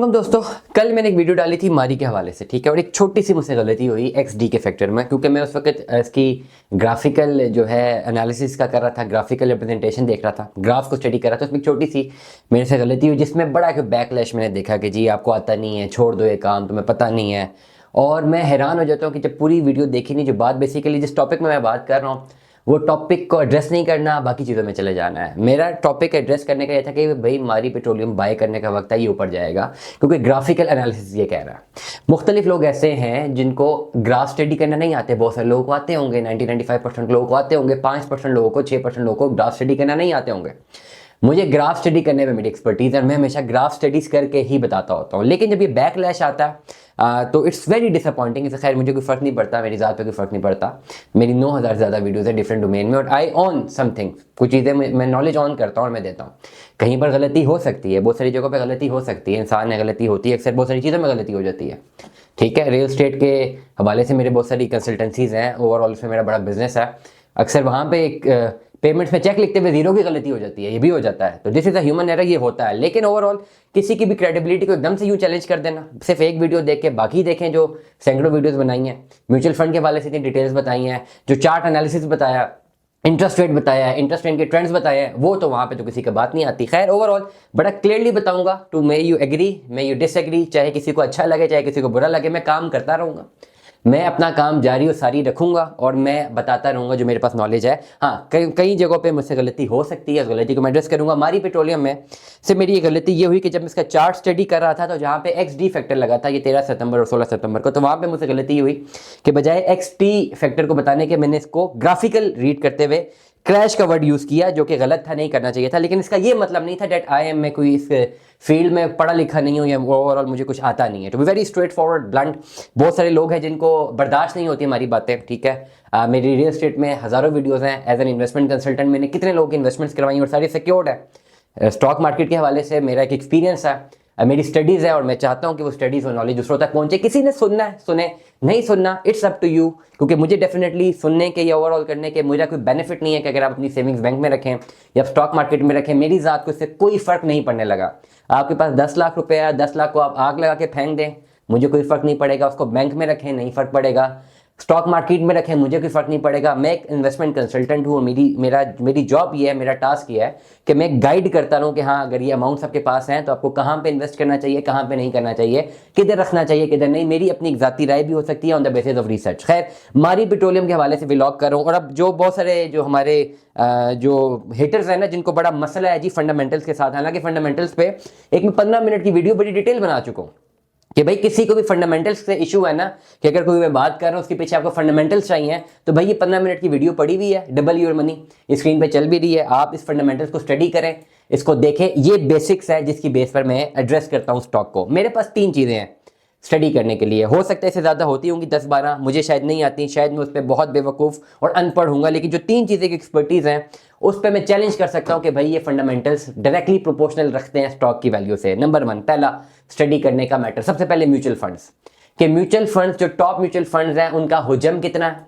अस्सलाम दोस्तों, कल मैंने एक वीडियो डाली थी मारी के हवाले से, ठीक है। और एक छोटी सी मुझसे गलती हुई एक्सडी के फैक्टर में, क्योंकि मैं उस वक्त इसकी ग्राफिकल जो है एनालिसिस का कर रहा था, ग्राफिकल रिप्रेजेंटेशन देख रहा था, ग्राफ को स्टडी कर रहा था। उसमें एक छोटी सी मेरे से गलती हुई जिसमें बड़ा एक बैकलैश मैंने देखा कि जी आपको आता नहीं है, छोड़ दो ये काम, तुम्हें पता नहीं है। और मैं हैरान हो जाता हूँ कि जब पूरी वीडियो देखी नहीं, जो बात बेसिकली जिस टॉपिक में मैं बात कर रहा हूँ वो टॉपिक को एड्रेस नहीं करना, बाकी चीज़ों में चले जाना है। मेरा टॉपिक एड्रेस करने का ये था कि भाई मारी पेट्रोलियम बाय करने का वक्त है, ये ऊपर जाएगा, क्योंकि ग्राफिकल एनालिसिस ये कह रहा है। मुख्तलिफ लोग ऐसे हैं जिनको ग्राफ स्टडी करना नहीं आते, बहुत सारे लोगों को आते होंगे, 90-95% लोगों को आते होंगे, 5% लोगों को, 6% लोगों को ग्राफ स्टडी करना नहीं आते होंगे। मुझे ग्राफ स्टडी करने में मेरी एक्सपर्टीज़ है, मैं हमेशा ग्राफ स्टडीज करके ही बताता होता हूँ। लेकिन जब ये बैकलैश आता है तो इट्स वेरी डिसअपॉइंटिंग। इससे खैर मुझे कोई फ़र्क नहीं पड़ता, मेरी ज़ात पे कोई फ़र्क नहीं पड़ता। मेरी 9,000 से ज़्यादा वीडियोज़ है डिफरेंट डोमेन में, और आई ऑन समथिंग, कुछ चीज़ें मैं नॉलेज ऑन करता हूँ और मैं देता हूँ। कहीं पर गलती हो सकती है, बहुत सारी जगहों पर गलती हो सकती है, इंसान में गलती होती है, अक्सर बहुत सारी चीज़ों में गलती हो जाती है, ठीक है। रियल स्टेट के हवाले से मेरे बहुत सारी कंसल्टेंसीज़ हैं, ओवरऑल उसमें मेरा बड़ा बिजनेस है। अक्सर वहाँ पे एक पेमेंट्स में चेक लिखते हुए जीरो की गलती हो जाती है, ये भी हो जाता है। तो this is a human error, ये होता है। लेकिन ओवरऑल किसी की भी क्रेडिबिलिटी को एकदम से यूं चैलेंज कर देना, सिर्फ एक वीडियो देख के, बाकी देखें जो सैकड़ों वीडियोस बनाई हैं, म्यूचुअल फंड के हवाले से इतनी डिटेल्स बताई हैं, जो चार्ट एनालिसिस बताया, इंटरेस्ट रेट बताया है, इंटरेस्ट रेट के ट्रेंड्स बताए हैं, वो तो वहाँ पे तो किसी का बात नहीं आती। खैर ओवरऑल बड़ा क्लियरली बताऊंगा, to may you agree may you disagree, चाहे किसी को अच्छा लगे चाहे किसी को बुरा लगे, मैं काम करता रहूँगा, मैं अपना काम जारी और सारी रखूंगा और मैं बताता रहूंगा जो मेरे पास नॉलेज है। हाँ, कई जगहों पे मुझसे गलती हो सकती है, उस गलती को मैं एड्रेस करूंगा। मारी पेट्रोलियम में से मेरी ये गलती ये हुई कि जब मैं इसका चार्ट स्टडी कर रहा था तो जहाँ पे एक्स डी फैक्टर लगा था, ये 13 सितंबर और 16 सितंबर को, तो वहाँ पे मुझसे गलती ये हुई कि बजाय एक्स टी फैक्टर को बताने के मैंने इसको ग्राफिकल रीड करते हुए क्रैश का वर्ड यूज़ किया, जो कि गलत था, नहीं करना चाहिए था। लेकिन इसका ये मतलब नहीं था डेट आई एम, मैं कोई इस फील्ड में पढ़ा लिखा नहीं हूँ या ओवरऑल मुझे कुछ आता नहीं है। To be very straightforward blunt, बहुत सारे लोग हैं जिनको बर्दाश्त नहीं होती हमारी बातें, ठीक है। मेरी रियल एस्टेट में हज़ारों वीडियोज़ हैं, एज एन इन्वेस्टमेंट कंसल्टेंट मैंने कितने लोगों की इन्वेस्टमेंट्स करवाई और सारी सिक्योर्ड है। स्टॉक मार्केट के हवाले से मेरा एक एक्सपीरियंस है, मेरी स्टडीज़ है, और मैं चाहता हूँ कि वो स्टडीज़ और नॉलेज दूसरों तक पहुँचे। किसी ने सुनना है सुने, नहीं सुनना इट्स अप टू यू, क्योंकि मुझे डेफिनेटली सुनने के या ओवरऑल करने के मुझे कोई बेनिफिट नहीं है कि अगर आप अपनी सेविंग्स बैंक में रखें या स्टॉक मार्केट में रखें, मेरी ज़ात को इससे कोई फ़र्क नहीं पड़ने लगा। आपके पास 10 लाख रुपये है, 10 लाख को आप आग लगा के फेंक दें, मुझे कोई फ़र्क नहीं पड़ेगा। उसको बैंक में रखें, नहीं फ़र्क पड़ेगा। स्टॉक मार्केट में रखें, मुझे कोई फ़र्क नहीं पड़ेगा। मैं एक इन्वेस्टमेंट कंसल्टेंट हूँ, मेरी जॉब ये है, मेरा टास्क ये है कि मैं गाइड करता रहूँ कि हाँ अगर ये अमाउंट्स आपके पास हैं तो आपको कहाँ पे इन्वेस्ट करना चाहिए, कहाँ पे नहीं करना चाहिए, किधर रखना चाहिए किधर नहीं। मेरी अपनी ज़ाती राय भी हो सकती है on the basis of research. खैर, मारी पेट्रोलियम के हवाले से व्लॉग कर रहा हूँ। और अब जो बहुत सारे जो हमारे जो हेटर्स हैं ना, जिनको बड़ा मसला है जी फंडामेंटल्स के साथ, हालांकि फंडामेंटल्स पे एक मैं 15 मिनट की वीडियो बड़ी डिटेल बना चुका हूँ कि भाई किसी को भी फंडामेंटल्स से इशू है ना, कि अगर कोई मैं बात कर रहा हूँ उसके पीछे आपको फंडामेंटल्स चाहिए, तो भाई ये 15 मिनट की वीडियो पड़ी हुई है, डबल योर मनी, स्क्रीन पे चल भी रही है। आप इस फंडामेंटल्स को स्टडी करें, इसको देखें। ये बेसिक्स है जिसकी बेस पर मैं एड्रेस करता हूँ स्टॉक को। मेरे पास 3 चीज़ें हैं स्टडी करने के लिए, हो सकता है इससे ज़्यादा होती होंगी 10-12, मुझे शायद नहीं आती, शायद मैं उस पर बहुत बेवकूफ़ और अनपढ़ हूँगा। लेकिन जो 3 चीज़ें की एक्सपर्टीज़ हैं उस पर मैं चैलेंज कर सकता हूँ कि भाई ये फंडामेंटल्स डायरेक्टली प्रोपोर्शनल रखते हैं स्टॉक की वैल्यू से। नंबर 1, पहला स्टडी करने का मैटर, सबसे पहले म्यूचुअल फंड्स के म्यूचुअल फंड्स, जो टॉप म्यूचुअल फंड्स हैं उनका हुजम कितना है,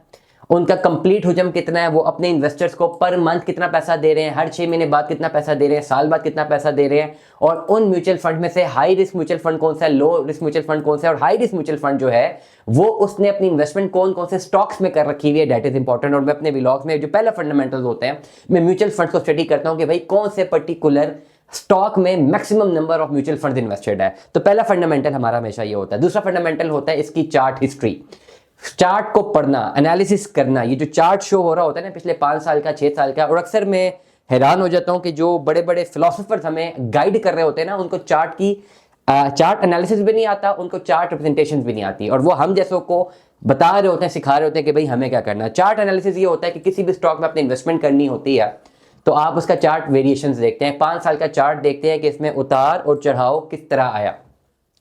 उनका कंप्लीट हुजम कितना है, वो अपने इन्वेस्टर्स को पर मंथ कितना पैसा दे रहे हैं, हर 6 महीने बाद कितना पैसा दे रहे हैं, साल बाद कितना पैसा दे रहे हैं, और उन म्यूचुअल फंड में से हाई रिस्क म्यूचुअल फंड कौन सा है, लो रिस्क म्यूचुअल फंड कौन सा है, और हाई रिस्क म्यूचुअल फंड जो है वो उसने अपनी इन्वेस्टमेंट कौन कौन से स्टॉक्स में कर रखी हुई है, डेट इज इंपॉर्टेंट। और मैं अपने व्लॉग्स में जो पहला फंडामेंटल्स होते हैं, मैं म्यूचुअल फंड को स्टडी करता हूँ कि भाई कौन से पर्टिकुलर स्टॉक में maximum number of mutual funds invested है। तो पहला फंडामेंटल हमारा हमेशा ये होता है। दूसरा फंडामेंटल होता है इसकी चार्ट हिस्ट्री, चार्ट को पढ़ना, एनालिसिस करना। ये जो चार्ट शो हो रहा होता है ना पिछले 5 साल का, 6 साल का, और अक्सर मैं हैरान हो जाता हूँ कि जो बड़े बड़े फिलोसोफर्स हमें गाइड कर रहे होते हैं ना, उनको चार्ट एनालिसिस भी नहीं आता, उनको चार्ट रिप्रेजेंटेशन भी नहीं आती, और वो हम जैसों को बता रहे होते हैं, सिखा रहे होते हैं कि भाई हमें क्या करना है। चार्ट एनालिसिस ये होता है कि किसी भी स्टॉक में अपनी इन्वेस्टमेंट करनी होती है तो आप उसका चार्ट वेरिएशंस देखते हैं, 5 साल का चार्ट देखते हैं कि इसमें उतार और चढ़ाव किस तरह आया।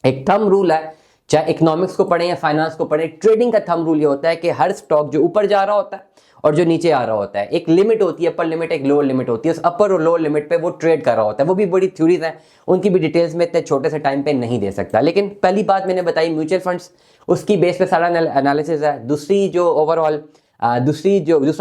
एक थंब रूल है, चाहे इकोनॉमिक्स को पढ़ें या फाइनेंस को पढ़ें, ट्रेडिंग का थंब रूल ये होता है कि हर स्टॉक जो ऊपर जा रहा होता है और जो नीचे आ रहा होता है, एक लिमिट होती है, अपर लिमिट, एक लोअर लिमिट होती है, उस अपर और लोअर लिमिट पे वो ट्रेड कर रहा होता है। वो भी बड़ी थ्योरीज हैं, उनकी भी डिटेल्स में इतने छोटे से टाइम पे नहीं दे सकता। लेकिन पहली बात मैंने बताई म्यूचुअल फंड्स, उसकी बेस पे सारा एनालिसिस है। दूसरा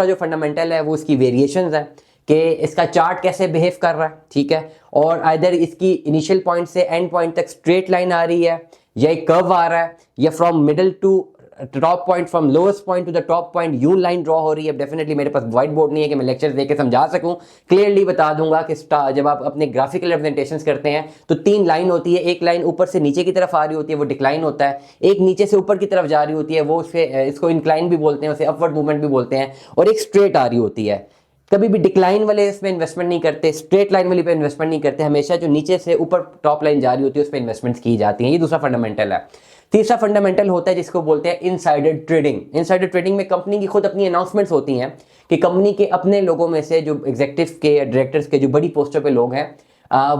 जो फंडामेंटल है वो उसकी वेरिएशंस है कि इसका चार्ट कैसे बिहेव कर रहा है, ठीक है, और आइदर इसकी इनिशियल पॉइंट से एंड पॉइंट तक स्ट्रेट लाइन आ रही है या एक कर्व आ रहा है, या from middle to top point, from lowest point to the top point you line draw हो रही है। डेफिनेटली मेरे पास व्हाइट बोर्ड नहीं है कि मैं लेक्चर देके समझा सकूं, क्लियरली बता दूंगा कि जब आप अपने ग्राफिकल रिप्रेजेंटेशंस करते हैं तो 3 लाइन होती है, एक लाइन ऊपर से नीचे की तरफ आ रही होती है वो डिक्लाइन होता है, एक नीचे से ऊपर की तरफ जा रही होती है वो इसको इंक्लाइन भी बोलते हैं, उसे अपवर्ड मूवमेंट भी बोलते हैं, और एक स्ट्रेट आ रही होती है। कभी भी डिक्लाइन वाले इसमें इन्वेस्टमेंट नहीं करते, स्ट्रेट लाइन वाली पे इन्वेस्टमेंट नहीं करते, हमेशा जो नीचे से ऊपर टॉप लाइन जा रही होती है उस पर इन्वेस्टमेंट्स की जाती हैं। ये दूसरा फंडामेंटल है। तीसरा फंडामेंटल होता है जिसको बोलते हैं इनसाइडर ट्रेडिंग। इनसाइडर ट्रेडिंग में कंपनी की खुद अपनी अनाउंसमेंट्स होती हैं कि कंपनी के अपने लोगों में से जो एग्जीक्यूटिव के या डायरेक्टर्स के जो बड़ी पोस्टर पे लोग हैं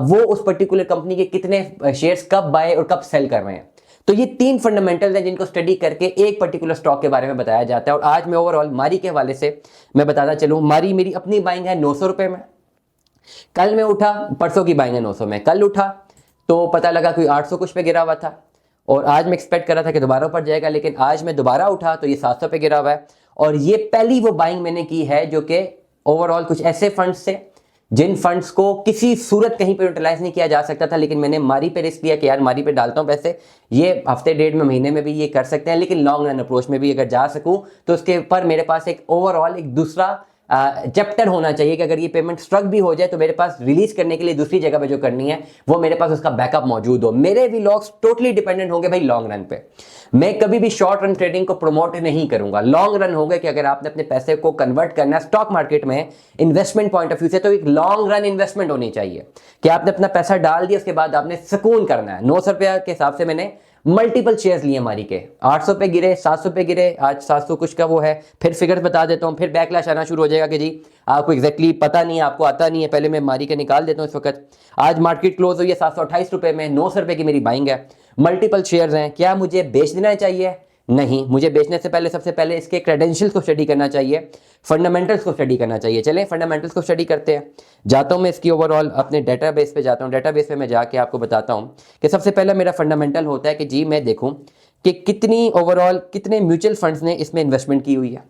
वो उस पर्टिकुलर कंपनी के कितने शेयर्स कब बाय और कब सेल कर रहे हैं। तो ये 3 फंडामेंटल्स हैं जिनको स्टडी करके एक पर्टिकुलर स्टॉक के बारे में बताया जाता है। और आज मैं ओवरऑल मारी के हवाले से मैं बताता चलूं, मारी मेरी अपनी बाइंग है 900 रुपए में। कल मैं उठा, परसों की बाइंग है 900 में, कल उठा तो पता लगा कोई 800 कुछ पे गिरा हुआ था, और आज मैं एक्सपेक्ट कर रहा था कि दोबारा ऊपर जाएगा, लेकिन आज मैं दोबारा उठा तो ये 700 पे गिरा हुआ है। और ये पहली वो बाइंग मैंने की है जो कि ओवरऑल कुछ ऐसे फंड्स थे जिन फंड्स को किसी सूरत कहीं पर यूटिलाइज नहीं किया जा सकता था, लेकिन मैंने मारी पे रिस्क लिया कि यार मारी पे डालता हूं पैसे, ये हफ्ते डेढ़ में महीने में भी ये कर सकते हैं, लेकिन लॉन्ग रन अप्रोच में भी अगर जा सकूं तो उसके ऊपर मेरे पास एक ओवरऑल एक दूसरा चैप्टर होना चाहिए कि अगर ये पेमेंट स्ट्रक भी हो जाए तो मेरे पास रिलीज करने के लिए दूसरी जगह पे जो करनी है वो मेरे पास उसका बैकअप मौजूद हो। मेरे व्लॉग्स टोटली डिपेंडेंट होंगे भाई लॉन्ग रन पे। मैं कभी भी शॉर्ट रन ट्रेडिंग को प्रमोट नहीं करूंगा। लॉन्ग रन होगा कि अगर आपने अपने पैसे को कन्वर्ट करना है स्टॉक मार्केट में इन्वेस्टमेंट पॉइंट ऑफ व्यू से, तो एक लॉन्ग रन इन्वेस्टमेंट होनी चाहिए कि आपने अपना पैसा डाल दिया, उसके बाद आपने सुकून करना है। 900 रुपया के हिसाब से मैंने मल्टीपल शेयर्स लिए मारी के, 800 पे गिरे, 700 पे गिरे, आज 700 कुछ का वो है। फिर फिगर्स बता देता हूँ, फिर बैकलैश आना शुरू हो जाएगा कि जी आपको एग्जैक्टली पता नहीं है, आपको आता नहीं है। पहले मैं मारी के निकाल देता हूँ। इस वक्त आज मार्केट क्लोज हुई है 728 रुपए में, 900 रुपए की मेरी बाइंग है, मल्टीपल शेयर्स हैं। क्या मुझे बेच देना चाहिए? नहीं, मुझे बेचने से पहले सबसे पहले इसके क्रेडेंशियल्स को स्टडी करना चाहिए, फंडामेंटल्स को स्टडी करना चाहिए। चलें फंडामेंटल्स को स्टडी करते हैं। जाता हूं मैं इसकी ओवरऑल अपने डेटाबेस पे जाता हूं। डेटाबेस पे मैं जाके आपको बताता हूं कि सबसे पहला मेरा फंडामेंटल होता है कि जी मैं देखूं कि कितनी ओवरऑल कितने म्यूचुअल फंड्स ने इसमें इन्वेस्टमेंट की हुई है।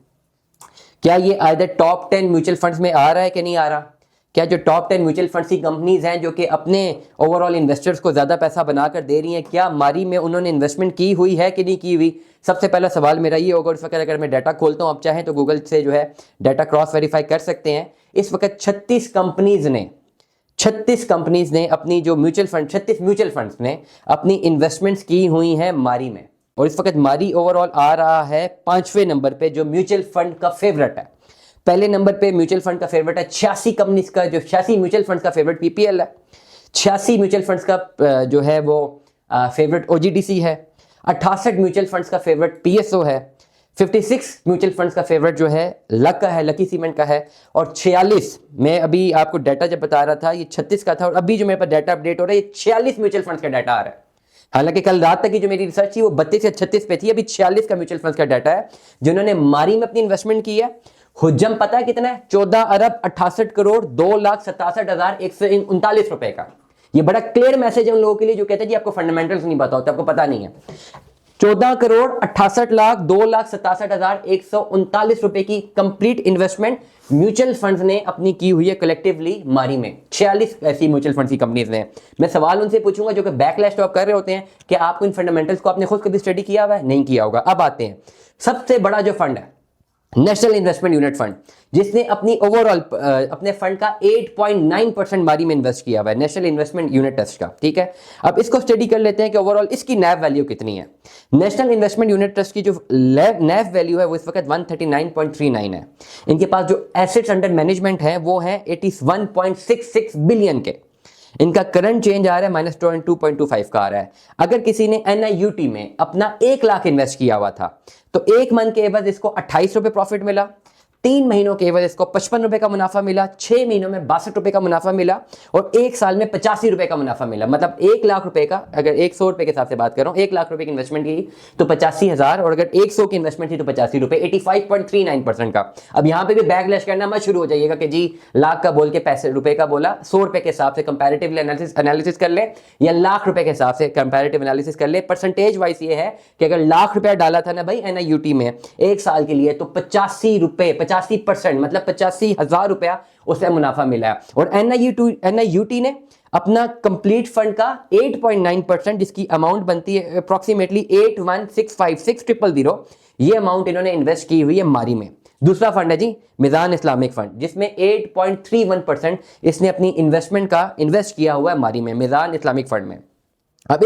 क्या ये आइदर टॉप 10 म्यूचुअल फंड्स में आ रहा है कि नहीं आ रहा। क्या जो टॉप 10 म्यूचुअल फंड्स की कंपनीज हैं जो कि अपने ओवरऑल इन्वेस्टर्स को ज़्यादा पैसा बनाकर दे रही हैं, क्या मारी में उन्होंने इन्वेस्टमेंट की हुई है कि नहीं की हुई। सबसे पहला सवाल मेरा ये होगा। इस वक्त अगर मैं डाटा खोलता हूँ, आप चाहें तो गूगल से जो है डाटा क्रॉस वेरीफाई कर सकते हैं। इस वक्त 36 कंपनीज ने अपनी जो म्यूचुअल फंड 36 म्यूचुअल फंड्स ने अपनी इन्वेस्टमेंट्स की हुई हैं मारी में। और इस वक्त मारी ओवरऑल आ रहा है 5वें नंबर पे जो म्यूचुअल फंड का फेवरेट है। पहले नंबर पे म्यूचुअल फंड का फेवरेट है 86 कंपनीज का, जो 86 म्यूचुअल फंड का फेवरेट पीपीएल है। 86 म्यूचुअल फंड्स का जो है वो फेवरेट ओजीडीसी है। 68 म्यूचुअल फंड्स का फेवरेट पीएसओ है। 56 म्यूचुअल फंड्स का फेवरेट जो है लक का है, लकी सीमेंट का है। और 46, मैं अभी आपको डाटा जब बता रहा था ये 36 का था, और अभी जो मेरे पास डाटा अपडेट हो रहा है ये 46 म्यूचुअल फंड्स का डाटा आ रहा है। हालांकि कल रात तक की जो मेरी रिसर्च थी वो 32 या 36 पे थी, अभी 46 का म्यूचुअल फंड्स का डाटा है जिन्होंने मारी में अपनी इन्वेस्टमेंट की है। हुज्जम पता है कितना है? 14 अरब 68 करोड़ 2,67,139 रुपए का। ये बड़ा क्लियर मैसेज है उन लोगों के लिए जो कहते हैं जी आपको फंडामेंटल्स नहीं पता होता, आपको पता नहीं है। 14 करोड़ 68 लाख 2,67,139 रुपए की कंप्लीट इन्वेस्टमेंट म्यूचुअल फंड्स ने अपनी की हुई है कलेक्टिवली मारी में। 46 ऐसी म्यूचुअल फंड्स की कंपनीज ने। मैं सवाल उनसे पूछूंगा जो कि बैकलैश स्टॉक कर रहे होते हैं कि आपको इन फंडामेंटल्स को आपने खुद कभी स्टडी किया हुआ है? नहीं किया होगा। अब आते हैं सबसे बड़ा जो फंड है नेशनल इन्वेस्टमेंट यूनिट फंड, जिसने अपनी ओवरऑल अपने फंड का 8.9% मारी में इन्वेस्ट किया हुआ है, नेशनल इन्वेस्टमेंट यूनिट ट्रस्ट का। ठीक है, अब इसको स्टडी कर लेते हैं कि ओवरऑल इसकी नैव वैल्यू कितनी है। नेशनल इन्वेस्टमेंट यूनिट ट्रस्ट की जो नैव वैल्यू है वो इस वक्त 139.39 है। इनके पास जो एसेट्स अंडर मैनेजमेंट है वो है 81.66 बिलियन के। इनका करंट चेंज आ रहा है -2.25 का आ रहा है। अगर किसी ने NIUT में अपना 1 लाख इन्वेस्ट किया हुआ था तो 1 मंथ के एवज इसको 28 रुपए प्रॉफिट मिला, 3 महीनों के एवज इसको 55 रुपए का मुनाफा मिला, 6 महीनों में 62 रुपए का मुनाफा मिला, और 1 साल में 85 रुपए का मुनाफा मिला। मतलब 1 लाख रुपए का, अगर 100 रुपए के हिसाब से बात कर रहा हूं, 1 लाख रुपए की इन्वेस्टमेंट की तो 85,000, और अगर 100 की इन्वेस्टमेंट थी तो 85 रुपए, 85.39% का। अब यहां पे भी बैकलैश करना मत शुरू हो जाइएगा कि जी लाख का बोल के पैसे रुपए का बोला। 100 रुपए के हिसाब से कंपैरेटिवली एनालिसिस कर ले या लाख रुपए के हिसाब से कंपैरेटिव एनालिसिस कर ले। परसेंटेज वाइज ये है कि अगर लाख रुपया डाला था ना भाई NIUT में 1 साल के लिए तो 85 रुपए 85%, मतलब 85,000 रुपया उसे मुनाफा मिला है। और NIUT ने अपना कंप्लीट फंड का 8.9%, जिसकी अमाउंट बनती है अप्रॉक्सीमेटली 81656000, ये अमाउंट इन्होंने इन्वेस्ट की हुई है मारी में। दूसरा फंड है जी मिजान इस्लामिक फंड, जिसमें 8.31% इसने अपनी इन्वेस्टमेंट का इन्वेस्ट किया हुआ है मारी में, मिजान इस्लामिक फंड में। अब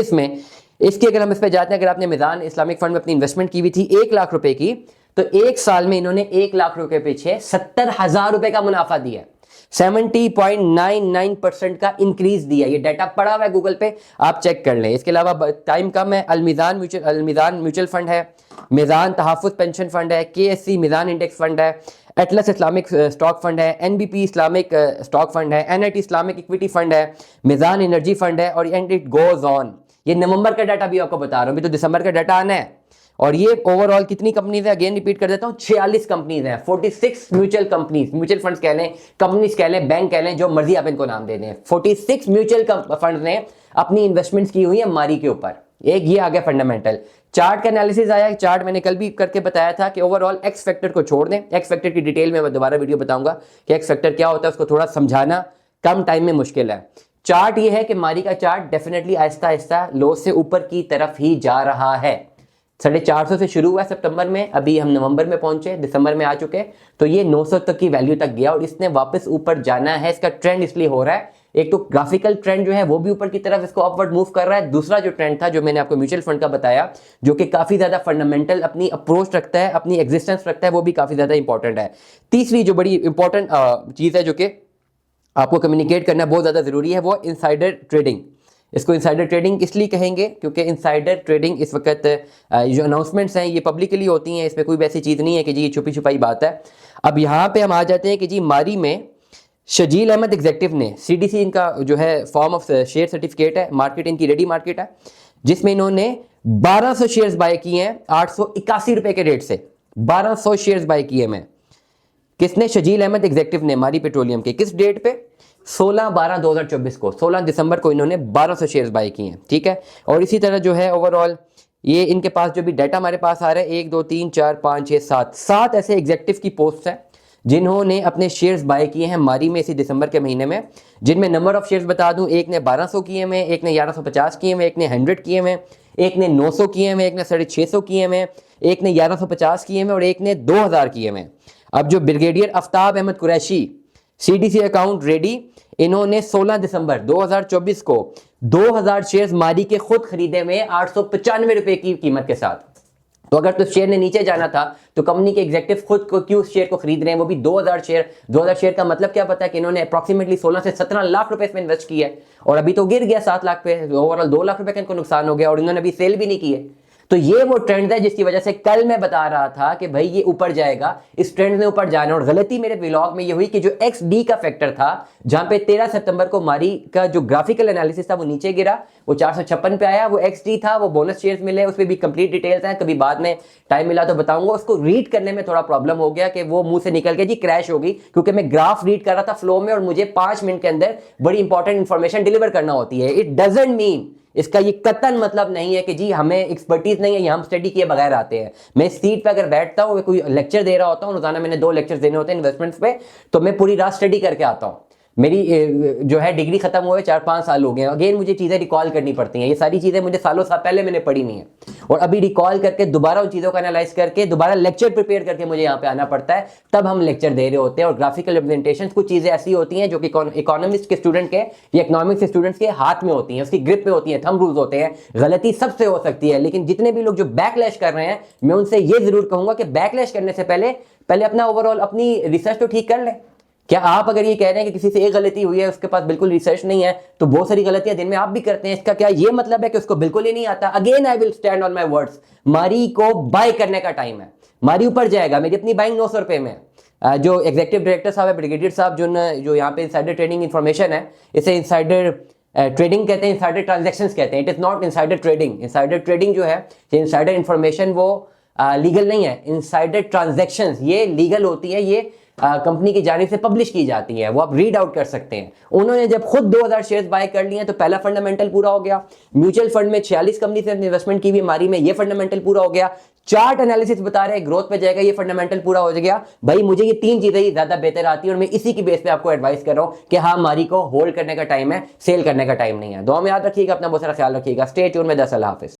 इसकी अगर हम इस पे जाते हैं, अगर आपने मिजान इस्लामिक फंड में अपनी इन्वेस्टमेंट की हुई थी 1 लाख रुपए की, तो 1 साल में इन्होंने 1 लाख रुपए पीछे 70,000 रुपए का मुनाफा दिया, 70.99% का इंक्रीज दिया। ये डाटा पड़ा हुआ है गूगल पे, आप चेक कर लें। इसके अलावा टाइम कम है, अलमिजान म्यूचुअल फंड है, मिजान तहफ़्फ़ुज़ पेंशन फंड है, KSC मिजान इंडेक्स फंड है, एटलस इस्लामिक स्टॉक फंड है, NBP इस्लामिक स्टॉक फंड है, NIT इस्लामिक इक्विटी फंड है, मिजान एनर्जी फंड है, और एंड इट गोज ऑन। ये नवंबर का डाटा भी आपको बता रहा हूं, अभी तो दिसंबर का डाटा आना है। और ये ओवरऑल कितनी कंपनीज है, अगेन रिपीट कर देता हूं, 46 कंपनीज हैं, 46 म्यूचुअल कंपनीज, म्यूचुअल फंड्स कह लें, कंपनीज कह लें, बैंक कह लें, जो मर्जी आप इनको नाम दे दें। 46 म्यूचुअल फंड्स ने अपनी इन्वेस्टमेंट्स की हुई है मारी के ऊपर। एक ये आ गया फंडामेंटल। चार्ट का एनालिसिस आया, चार्ट मैंने कल भी करके बताया था कि ओवरऑल एक्स फैक्टर को छोड़ दें। एक्स फैक्टर की डिटेल में मैं दोबारा वीडियो बताऊंगा कि एक्स फैक्टर क्या होता है, उसको थोड़ा समझाना कम टाइम में मुश्किल है। चार्ट ये है कि मारी का चार्ट डेफिनेटली आहिस्ता आहिस्ता लो से ऊपर की तरफ ही जा रहा है। 450 से शुरू हुआ सितंबर में, अभी हम नवंबर में पहुंचे, दिसंबर में आ चुके, तो ये 900 तक की वैल्यू तक गया और इसने वापस ऊपर जाना है। इसका ट्रेंड इसलिए हो रहा है, एक तो ग्राफिकल ट्रेंड जो है वो भी ऊपर की तरफ इसको अपवर्ड मूव कर रहा है। दूसरा जो ट्रेंड था जो मैंने आपको म्यूचुअल फंड का बताया, जो कि काफी ज्यादा फंडामेंटल अपनी अप्रोच रखता है, अपनी एग्जिस्टेंस रखता है, वो भी काफी ज्यादा इंपॉर्टेंट है। तीसरी जो बड़ी इंपॉर्टेंट चीज है जो कि आपको कम्युनिकेट करना बहुत ज़्यादा ज़रूरी है, वो इनसाइडर ट्रेडिंग। इसको इनसाइडर ट्रेडिंग इसलिए कहेंगे क्योंकि इनसाइडर ट्रेडिंग इस वक्त जो अनाउंसमेंट्स हैं ये पब्लिकली होती हैं, इसमें कोई वैसी चीज़ नहीं है कि जी ये छुपी छुपाई बात है। अब यहाँ पे हम आ जाते हैं कि जी मारी में शजील अहमद एग्जेक्टिव ने CDC इनका जो है फॉर्म ऑफ शेयर सर्टिफिकेट है, मार्केट इनकी रेडी मार्केट है, जिसमें इन्होंने 1200 शेयर्स बाय किए हैं 881 रुपए के रेट से। 1200 शेयर्स बाय किए मैं, किसने? शजील अहमद एग्जेक्टिव ने मारी पेट्रोलियम के। किस डेट पे? 16/12/2024 को, 16 दिसंबर को इन्होंने 1200 शेयर्स बाय किए हैं, ठीक है। और इसी तरह जो है ओवरऑल ये इनके पास जो भी डाटा हमारे पास आ रहा है, 1 2 3 4 5 6 7 ऐसे एग्जेक्टिव की पोस्ट है जिन्होंने अपने शेयर्स बाय किए हैं मारी में इसी दिसंबर के महीने में, जिनमें नंबर ऑफ शेयर्स बता दूं, एक ने 1200 किए में, एक ने 1150 किए में, एक ने 100 किए में, एक ने 900 किए में, एक ने 650 किए में, एक ने 1150 किए में और एक ने 2000 किए में। अब जो brigadier Aftab Ahmed Qureshi, CDC account ready, इन्होंने 16 दिसंबर 2024 को 2000 शेयर्स मारी के खुद खरीदे हुए 895 रुपए की कीमत के साथ। तो अगर तो शेयर ने नीचे जाना था तो कंपनी के एग्जेक्टिव खुद को क्यों शेयर को खरीद रहे हैं, वो भी 2000 शेयर। 2000 शेयर का मतलब क्या पता है कि इन्होंने अप्रॉक्सीमेटली 16 से 17 लाख रुपए इसमें इन्वेस्ट किया है और अभी तो गिर गया 7 लाख पे, ओवरऑल 2 लाख रुपए का इनको नुकसान हो गया और इन्होंने अभी सेल भी नहीं की है। तो ये वो ट्रेंड है जिसकी वजह से कल मैं बता रहा था कि भाई ये ऊपर जाएगा, इस ट्रेंड में ऊपर जाना। और गलती मेरे व्लॉग में ये हुई कि जो XD का फैक्टर था, जहां पे 13 सितंबर को मारी का जो ग्राफिकल एनालिसिस था वो नीचे गिरा, वो 456 पे आया, वो XD था, वो बोनस शेयर्स मिले, उस पर भी कंप्लीट डिटेल्स हैं, कभी बाद में टाइम मिला तो बताऊंगा। उसको रीड करने में थोड़ा प्रॉब्लम हो गया कि वो मुंह से निकल के जी क्रैश होगी, क्योंकि मैं ग्राफ रीड कर रहा था फ्लो में और मुझे 5 मिनट के अंदर बड़ी इंपॉर्टेंट इंफॉर्मेशन डिलीवर करना होती है। इट डजंट मीन, इसका ये कतन मतलब नहीं है कि जी हमें एक्सपर्टीज नहीं है, ये हम स्टडी किए बगैर आते हैं। मैं इस सीट पे अगर बैठता हूँ, कोई लेक्चर दे रहा होता हूँ, रोजाना मैंने 2 लेक्चर देने होते हैं इन्वेस्टमेंट्स पे, तो मैं पूरी रात स्टडी करके आता हूँ। मेरी जो है डिग्री खत्म हुए 4-5 साल हो गए, अगेन मुझे चीजें रिकॉल करनी पड़ती हैं। ये सारी चीजें मुझे सालों साल पहले मैंने पढ़ी नहीं है और अभी रिकॉल करके दोबारा उन चीजों का एनालाइज करके दोबारा लेक्चर प्रिपेयर करके मुझे यहाँ पे आना पड़ता है, तब हम लेक्चर दे रहे होते हैं। और ग्राफिकल रिप्रेजेंटेशन कुछ चीजें ऐसी होती हैं जो कि इकोनॉमिस्ट के स्टूडेंट के या इकोनॉमिक्स के स्टूडेंट्स के हाथ में होती हैं, उसकी ग्रिप में होती है, थंब रूल्स होते हैं। गलती सबसे हो सकती है, लेकिन जितने भी लोग जो बैकलैश कर रहे हैं, मैं उनसे ये जरूर कहूंगा कि बैकलैश करने से पहले अपना ओवरऑल अपनी रिसर्च तो ठीक कर ले। क्या आप अगर ये कह रहे हैं कि किसी से एक गलती हुई है, उसके पास बिल्कुल रिसर्च नहीं है, तो बहुत सारी गलतियां दिन में आप भी करते हैं, इसका क्या ये मतलब है कि उसको बिल्कुल ही नहीं आता? Again I will stand on my words, मारी को बाय करने का टाइम है, मारी ऊपर जाएगा। मेरी अपनी बाइंग 900 रुपए में। जो एग्जीक्यूटिव डायरेक्टर साहब है, ब्रिगेडियर साहब, जो यहाँ पे इनसाइडर ट्रेडिंग इन्फॉर्मेशन है, इसे इनसाइडर ट्रेडिंग कहते हैं, इनसाइडर ट्रांजैक्शंस कहते हैं। It is not insider trading. Insider trading जो है, इनसाइडर इन्फॉर्मेशन वो लीगल नहीं है। इनसाइडर ट्रांजैक्शंस ये लीगल होती है, ये कंपनी की जानिब से पब्लिश की जाती हैं, वो आप रीड आउट कर सकते हैं। उन्होंने जब खुद 2000 शेयर्स बाय कर लिए तो पहला फंडामेंटल पूरा हो गया। म्यूचुअल फंड में 46 कंपनी से इन्वेस्टमेंट की हुई मारी में, ये फंडामेंटल पूरा हो गया। चार्ट एनालिसिस बता रहे हैं ग्रोथ पे जाएगा, ये फंडामेंटल पूरा हो गया। भाई मुझे ये 3 चीजें ही ज्यादा बेहतर आती है और मैं इसी की बेस पे आपको एडवाइस कर रहा हूं कि हाँ, मारी को होल्ड करने का टाइम है, सेल करने का टाइम नहीं है। दुआ में याद रखिएगा, अपना बहुत सारा ख्याल रखिएगा। स्टे ट्यून में। 10 अल्लाह हाफिज।